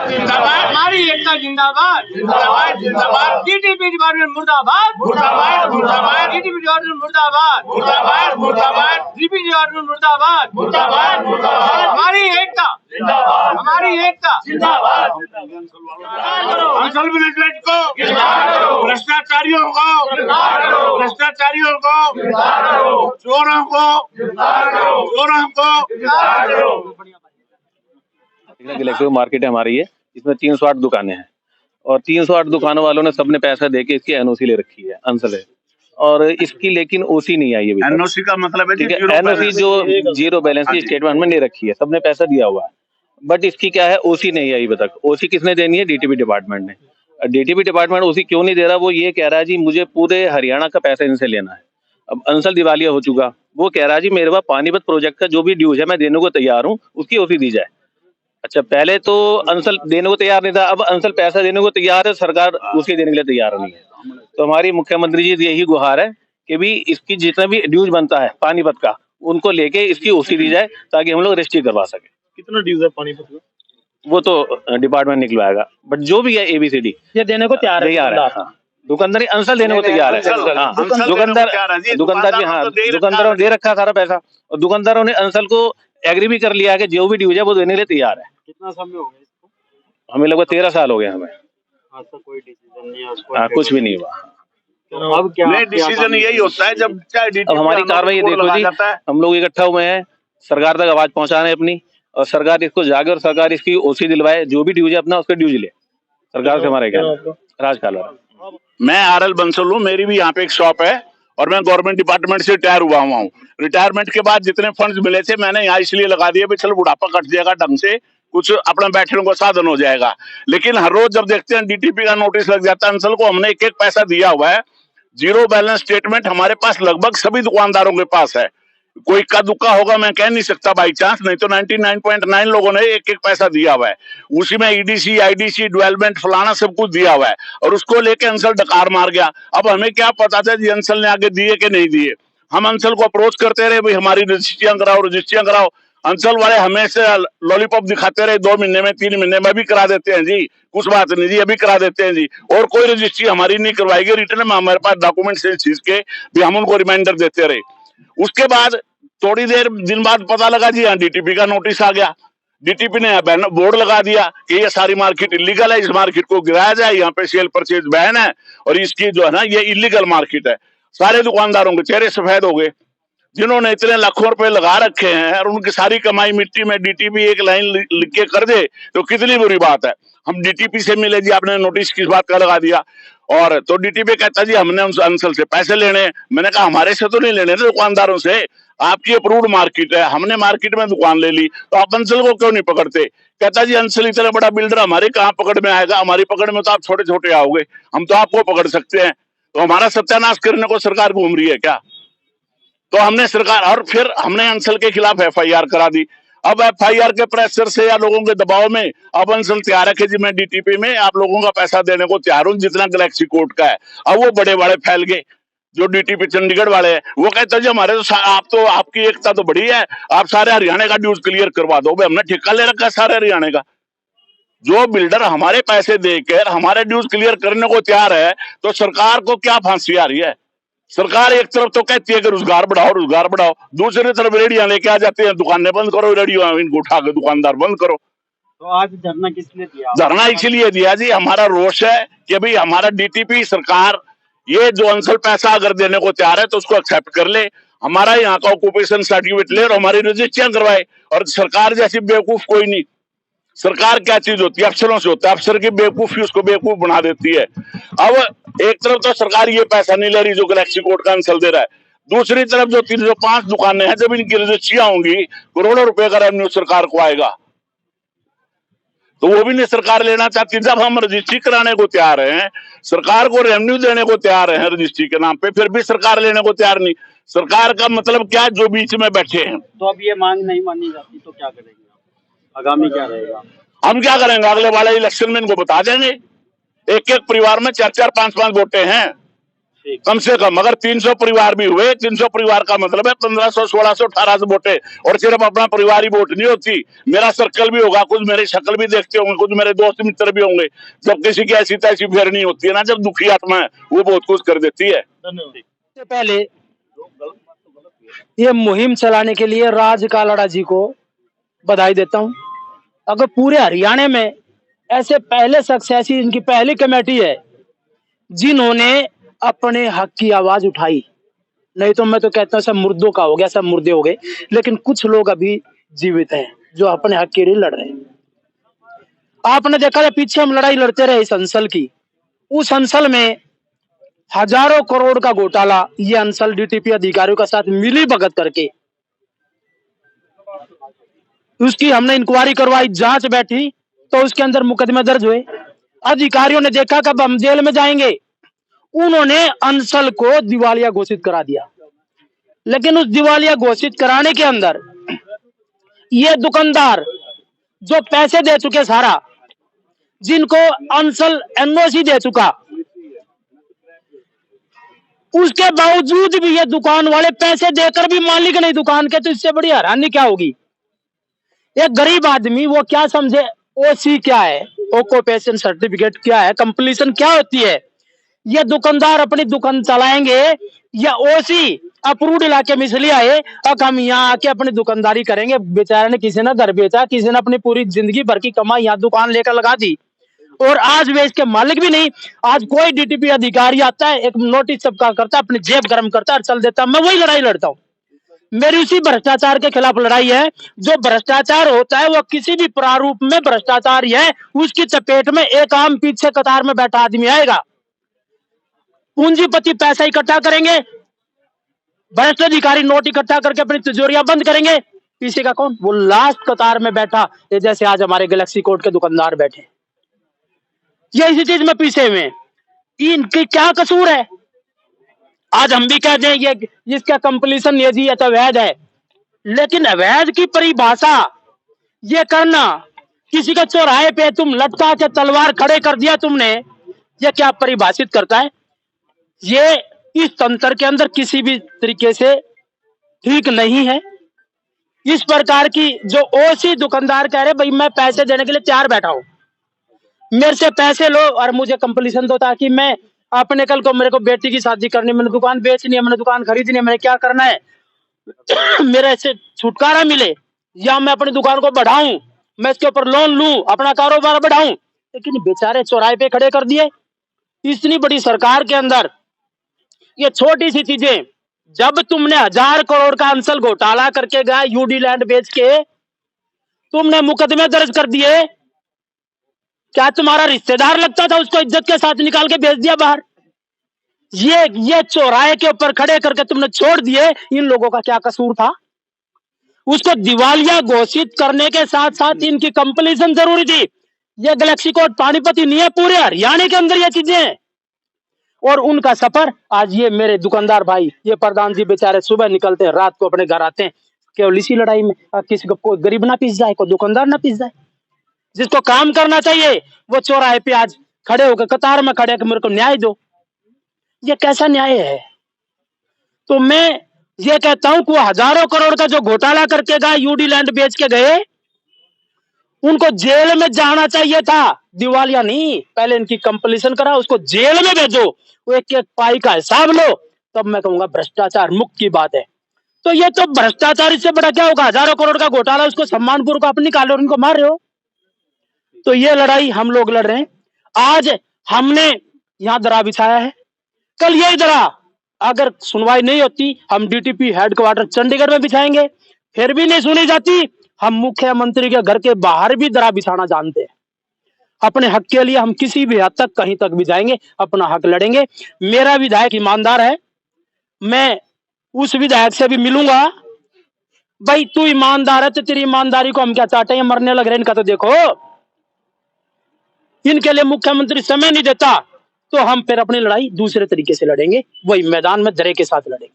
जिंदाबाद, हमारी एकता जिंदाबाद, जिंदाबाद जिंदाबाद, डीटीपी डिपार्टमेंट मुर्दाबाद, मुर्दाबाद मुर्दाबाद, डीटीपी डिपार्टमेंट मुर्दाबाद, मुर्दाबाद मुर्दाबाद, डीपी डिपार्टमेंट मुर्दाबाद, मुर्दाबाद मुर्दाबाद, हमारी एकता जिंदाबाद, हमारी एकता जिंदाबाद। अंचल मैनेजमेंट को भ्रष्टाचारियों को, भ्रष्टाचारियों को, चोरों को, चोरों को। इलेक्ट्रिक मार्केट है हमारी, ये इसमें 308 दुकानें हैं और 308 दुकानों वालों ने सबने पैसा देके इसकी एनओसी ले रखी है, अंसल है, और इसकी लेकिन ओसी नहीं आई है। एनओसी का मतलब है ठीक है, एनओसी जो जीरो बैलेंस की स्टेटमेंट में नहीं रखी है, सबने पैसा दिया हुआ है, बट इसकी क्या है, ओसी नहीं आई अभी तक। ओसी किसने देनी है? डीटीपी डिपार्टमेंट ने। डीटीपी डिपार्टमेंट ओसी क्यों नहीं दे रहा? वो ये कह रहा है जी मुझे पूरे हरियाणा का पैसा इनसे लेना है। अब अंसल दिवालिया हो चुका, वो कह रहा है जी मेरे पास पानीपत प्रोजेक्ट का जो भी ड्यूज है मैं देने को तैयार हूँ, उसकी ओसी दी जाए। अच्छा, पहले तो अंसल देने को तैयार नहीं था, अब अंसल पैसा देने को तैयार है, सरकार उसके देने के लिए तैयार नहीं है। तो हमारी मुख्यमंत्री जी यही गुहार है कि भी इसकी जितना भी ड्यूज बनता है पानीपत का, उनको लेके इसकी ओसी दी जाए ताकि हम लोग रजिस्ट्री करवा सके। कितना ड्यूज है पानीपत का? वो तो डिपार्टमेंट निकलवाएगा, बट जो भी है एबीसीडी ये देने को तैयार है। हाँ, दुकानदार अंसल देने को तैयार है। हाँ, दुकानदार भी, हाँ, दुकानदारों ने दे रखा सारा पैसा, और दुकानदारों ने अंसल को एग्री भी कर लिया है कि जो भी ड्यूज है वो देने के लिए तैयार है। कितना समय हो गया इसको? हमें लगभग 13 साल हो गए हमें। कोई डिसीजन नहीं है, कुछ भी नहीं हुआ। अब क्या डिसीजन यही होता है जब चाहे अब हमारी कार्रवाई देखो जी, हम लोग इकट्ठा हुए हैं, सरकार तक आवाज पहुंचाने अपनी, और सरकार इसको जागे और सरकार इसकी ओसी दिलवाए, जो भी ड्यूज है अपना उसका ड्यूज ले। सरकार से हमारे क्या, राज काला। मैं आरएल बंसल हूँ, मेरी भी यहाँ पे एक शॉप है और मैं गवर्नमेंट डिपार्टमेंट से रिटायर हुआ हूँ। रिटायरमेंट के बाद जितने फंड्स मिले थे मैंने यहाँ इसलिए लगा दिए चलो बुढ़ापा कट जाएगा, ढंग से कुछ अपना बैठने को साधन हो जाएगा। लेकिन हर रोज जब देखते हैं डीटीपी का नोटिस लग जाता है अंसल को, हमने एक एक पैसा दिया हुआ है। जीरो बैलेंस स्टेटमेंट हमारे पास लगभग सभी दुकानदारों के पास है। कोई का दुक्का होगा मैं कह नहीं सकता बाई चांस, नहीं तो 99.9 लोगों ने एक एक पैसा दिया हुआ है। उसी में ईडीसी आईडीसी डेवलपमेंट फलाना सब कुछ दिया हुआ है, और उसको लेके अंसल डकार मार गया। अब हमें क्या पता था जी अंसल ने आगे दिए कि नहीं दिए। हम अंसल को अप्रोच करते रहे, भाई हमारी रजिस्ट्रियां कराओ, रजिस्ट्रियां कराओ। अंसल वाले हमेशा लॉलीपॉप दिखाते रहे, 2 महीने में 3 महीने में भी करा देते हैं जी, कुछ बात नहीं जी, अभी करा देते हैं जी, और कोई रजिस्ट्री हमारी नहीं करवाएगी। रिटर्न में हमारे पास डॉक्यूमेंट से चीज के भी हम उनको रिमाइंडर देते रहे। उसके बाद थोड़ी देर दिन बाद पता लगा जी हाँ डीटीपी का नोटिस आ गया। डीटीपी ने बोर्ड लगा दिया कि ये सारी मार्केट इलीगल है, इस मार्केट को गिराया जाए, यहाँ पे सेल परचेज बैन है, और इसकी जो है ना ये इलीगल मार्केट है। सारे दुकानदारों के चेहरे सफेद हो गए जिन्होंने इतने लाखों रुपए लगा रखे हैं, और उनकी सारी कमाई मिट्टी में। डीटीपी एक लाइन लिख के कर दे तो कितनी बुरी बात है। हम डीटीपी से मिले जी आपने नोटिस किस बात का लगा दिया, और तो डीटीपी कहता जी हमने अंसल से पैसे लेने। मैंने कहा हमारे से तो नहीं लेने थे, दुकानदारों से, आपकी अप्रूव्ड मार्केट है, हमने मार्केट में दुकान ले ली, तो आप अंसल को क्यों नहीं पकड़ते। कहता जी अंसल इतना बड़ा बिल्डर हमारे कहाँ पकड़ में आएगा, हमारी पकड़ में तो आप छोटे छोटे आओगे, हम तो आपको पकड़ सकते हैं। तो हमारा सत्यानाश करने को सरकार घूम रही है क्या। तो हमने सरकार, और फिर हमने अंसल के खिलाफ एफआईआर करा दी। अब एफआईआर के प्रेशर से या लोगों के दबाव में अब अंसल तैयार है कि जी मैं डीटीपी में आप लोगों का पैसा देने को तैयार हूं जितना गैलेक्सी कोर्ट का है। अब वो बड़े बड़े फैल गए जो डीटीपी चंडीगढ़ वाले हैं, वो कहते हैं जी हमारे तो आपकी एकता तो बड़ी है, आप सारे हरियाणा का ड्यूज क्लियर करवा दो। भाई हमने ठेका ले रखा है सारे हरियाणा का। जो बिल्डर हमारे पैसे देकर हमारे ड्यूज क्लियर करने को तैयार है, तो सरकार को क्या फांसी आ रही है। सरकार एक तरफ तो कहती है कि रोजगार बढ़ाओ रोजगार बढ़ाओ, दूसरी तरफ रेडियां लेके आ जाते हैं, दुकानें बंद करो, रेडियो इनको उठा के दुकानदार बंद करो। तो आज धरना किस लिए दिया? धरना इसलिए दिया जी हमारा रोष है कि भाई हमारा डीटीपी सरकार ये जो अंसल पैसा अगर देने को तैयार है तो उसको एक्सेप्ट कर ले, हमारा यहाँ का ऑक्यूपेशन सर्टिफिकेट ले और हमारी रजिस्ट्रियां करवाए। और सरकार जैसी बेवकूफ कोई नहीं। सरकार क्या चीज होती है, अफसरों से होता है, अफसर की बेवकूफी उसको बेवकूफ बना देती है। अब एक तरफ तो सरकार ये पैसा नहीं ले रही जो गैलेक्सी कोर्ट का अंसल दे रहा है, दूसरी तरफ जो 305 दुकानें हैं जब इनकी रजिस्ट्रियां होंगी करोड़ों रुपए का रेवेन्यू सरकार को आएगा, तो वो भी नहीं सरकार लेना चाहती। जब हम रजिस्ट्री कराने को तैयार हैं, सरकार को रेवेन्यू देने को तैयार हैं रजिस्ट्री के नाम पे, फिर भी सरकार लेने को तैयार नहीं। सरकार का मतलब क्या, जो बीच में बैठे हैं। तो अब ये मांग नहीं मानी जाती तो क्या करेंगे, आगामी क्या रहेगा? हम क्या करेंगे, अगले वाले इलेक्शन में इनको बता देंगे। एक एक परिवार में 4-4 5-5 वोटें हैं, कम से कम। अगर 300 परिवार भी हुए, 300 परिवार का मतलब है 1500, 1600, 1800 वोटे, और सिर्फ अपना परिवार ही वोट नहीं होती, मेरा सर्कल भी होगा, कुछ मेरी शक्ल भी देखते होंगे, कुछ मेरे दोस्त मित्र भी होंगे। जब किसी की ऐसी तैसी फेरनी होती है ना, जब दुखी आत्मा है, वो बहुत कुछ कर देती है। सबसे पहले ये मुहिम चलाने के लिए राज कालाड़ा जी को बधाई देता हूँ। अगर पूरे हरियाणा में ऐसे पहले शख्स, ऐसी इनकी पहली कमेटी है जिन्होंने अपने हक की आवाज उठाई। नहीं तो मैं तो कहता हूँ सब मुर्दों का हो गया, सब मुर्दे हो गए, लेकिन कुछ लोग अभी जीवित हैं जो अपने हक के लिए लड़ रहे हैं। आपने देखा था पीछे हम लड़ाई लड़ते रहे इस अंसल की, उस अंसल में हजारों करोड़ का घोटाला ये अंसल डीटीपी अधिकारियों के साथ मिली भगत करके, उसकी हमने इंक्वायरी करवाई, जांच बैठी, तो उसके अंदर मुकदमे दर्ज हुए। अधिकारियों ने देखा कब हम जेल में जाएंगे, उन्होंने अंसल को दिवालिया घोषित करा दिया। लेकिन उस दिवालिया घोषित कराने के अंदर ये दुकानदार जो पैसे दे चुके सारा, जिनको अंसल एनओसी दे चुका, उसके बावजूद भी ये दुकान वाले पैसे देकर भी मालिक नहीं दुकान के, तो इससे बड़ी हैरानी क्या होगी। एक गरीब आदमी वो क्या समझे ओसी क्या है, ऑक्यूपेशन सर्टिफिकेट क्या है, कंप्लीशन क्या होती है। ये दुकानदार अपनी दुकान चलाएंगे या ओसी अप्रूव्ड इलाके में इसलिए आए, अब हम यहाँ आके अपनी दुकानदारी करेंगे। बेचारे ने, किसी ने घर बेचा, किसी ने अपनी पूरी जिंदगी भर की कमाई यहाँ दुकान लेकर लगा दी, और आज वे इसके मालिक भी नहीं। आज कोई डीटीपी अधिकारी आता है, एक नोटिस सबका करता है, अपनी जेब गर्म करता है और चल देता है। मैं वही लड़ाई लड़ता हूँ, मेरी उसी भ्रष्टाचार के खिलाफ लड़ाई है। जो भ्रष्टाचार होता है वो किसी भी प्रारूप में भ्रष्टाचार ही है, उसकी चपेट में एक आम पीछे कतार में बैठा आदमी आएगा, पूंजीपति पैसा इकट्ठा करेंगे, भ्रष्ट अधिकारी नोट इकट्ठा करके अपनी तिजोरियां बंद करेंगे, पीछे का कौन, वो लास्ट कतार में बैठा, जैसे आज हमारे गैलेक्सी कोर्ट के दुकानदार बैठे, ये इसी चीज में पीछे में। इनकी क्या कसूर है। आज हम भी कह दें ये इसका कंप्लीशन ये जी अवैध है, लेकिन अवैध की परिभाषा ये करना, किसी के चौराहे पे तुम लटका के तलवार खड़े कर दिया तुमने, ये क्या परिभाषित करता है। ये इस तंत्र के अंदर किसी भी तरीके से ठीक नहीं है। इस प्रकार की जो ओसी दुकानदार कह रहे भाई मैं पैसे देने के लिए तैयार बैठा हूं, मेरे से पैसे लो और मुझे कंप्लीशन दो, ताकि मैं अपने कल को, मेरे को बेटी की शादी करनी, मैंने दुकान बेचनी है, मैंने दुकान खरीदनी है, मैंने क्या करना है, मेरे से छुटकारा मिले, या मैं अपनी दुकान को बढ़ाऊं, मैं इसके ऊपर लोन लूं, अपना कारोबार बढ़ाऊं। लेकिन बेचारे चौराहे पे खड़े कर दिए। इतनी बड़ी सरकार के अंदर ये छोटी सी चीजें, जब तुमने 1000 करोड़ का अंसल घोटाला करके गया, यूडी लैंड बेच के तुमने मुकदमे दर्ज कर दिए, क्या तुम्हारा रिश्तेदार लगता था, उसको इज्जत के साथ निकाल के भेज दिया बाहर। ये चौराहे के ऊपर खड़े करके तुमने छोड़ दिए। इन लोगों का क्या कसूर था। उसको दिवालिया घोषित करने के साथ साथ इनकी कंप्लीशन जरूरी थी। ये गैलेक्सी कोर्ट पानीपत ही नहीं है, पूरे हरियाणा के अंदर ये चीजें हैं। और उनका सफर आज ये मेरे दुकानदार भाई, ये प्रधान जी बेचारे सुबह निकलते हैं, रात को अपने घर आते हैं, केवल इसी लड़ाई में। किसी को कोई गरीब ना पीस जाए, कोई दुकानदार ना पीस जाए। जिसको काम करना चाहिए वो चौराहे पे आज खड़े होकर कतार में खड़े होकर मेरे को न्याय दो। ये कैसा न्याय है। तो मैं ये कहता हूं कि वो हजारों करोड़ का जो घोटाला करके गए, यूडी लैंड बेच के गए, उनको जेल में जाना चाहिए था, दिवालिया नहीं। पहले इनकी कंप्लीशन करा, उसको जेल में भेजो, वो एक एक पाई का हिसाब लो, तब मैं कहूंगा भ्रष्टाचार मुक्त की बात है। तो ये तो भ्रष्टाचार, इससे बड़ा क्या होगा। हजारों करोड़ का घोटाला, उसको सम्मानपूर्वक आप निकालो और उनको मार रहे हो। तो ये लड़ाई हम लोग लड़ रहे हैं। आज हमने यहां दरा बिछाया है, कल यही दरा अगर सुनवाई नहीं होती, हम डीटीपी हेडक्वार्टर चंडीगढ़ में बिछाएंगे, फिर भी नहीं सुनी जाती, हम मुख्यमंत्री के घर के बाहर भी दरा बिछाना जानते हैं। अपने हक के लिए हम किसी भी हद तक, कहीं तक भी जाएंगे, अपना हक लड़ेंगे। मेरा विधायक ईमानदार है, मैं उस विधायक से भी मिलूंगा। भाई तू ईमानदार है तो तेरी ईमानदारी को हम क्या चाहते हैं, मरने लग रहे। इनका तो देखो, इनके लिए मुख्यमंत्री समय नहीं देता, तो हम फिर अपनी लड़ाई दूसरे तरीके से लड़ेंगे, वही मैदान में दरे के साथ लड़ेंगे।